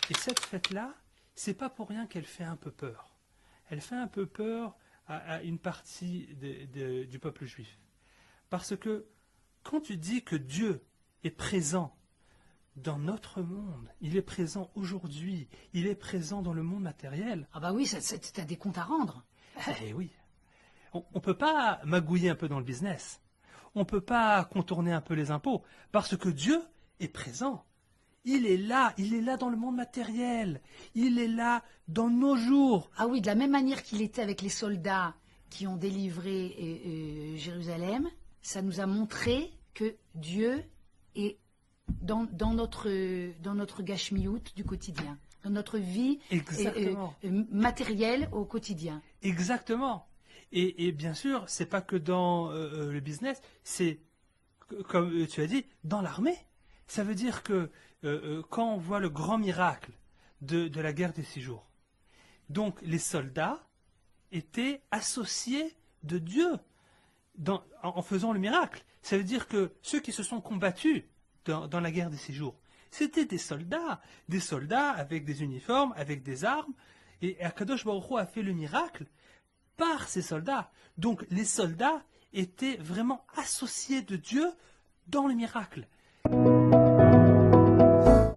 Et cette fête-là, c'est pas pour rien qu'elle fait un peu peur. Elle fait un peu peur à une partie du peuple juif. Parce que quand tu dis que Dieu est présent dans notre monde, il est présent aujourd'hui, il est présent dans le monde matériel, Ah bah oui, t'as des comptes à rendre. eh oui, on ne peut pas magouiller un peu dans le business. On ne peut pas contourner un peu les impôts. Parce que Dieu est présent. Il est là dans le monde matériel. Il est là dans nos jours. Ah oui, de la même manière qu'il était avec les soldats qui ont délivré Jérusalem, ça nous a montré que Dieu est dans notre gashmiout du quotidien, dans notre vie Exactement. matérielle au quotidien. Exactement. Et bien sûr, c'est pas que dans le business, c'est, comme tu as dit, dans l'armée. Ça veut dire que quand on voit le grand miracle de la guerre des 6 jours, donc les soldats étaient associés de Dieu en faisant le miracle. Ça veut dire que ceux qui se sont combattus dans la guerre des 6 jours, c'était des soldats avec des uniformes, avec des armes, et Akadosh Baruch Hu a fait le miracle par ces soldats. Donc les soldats étaient vraiment associés de Dieu dans le miracle.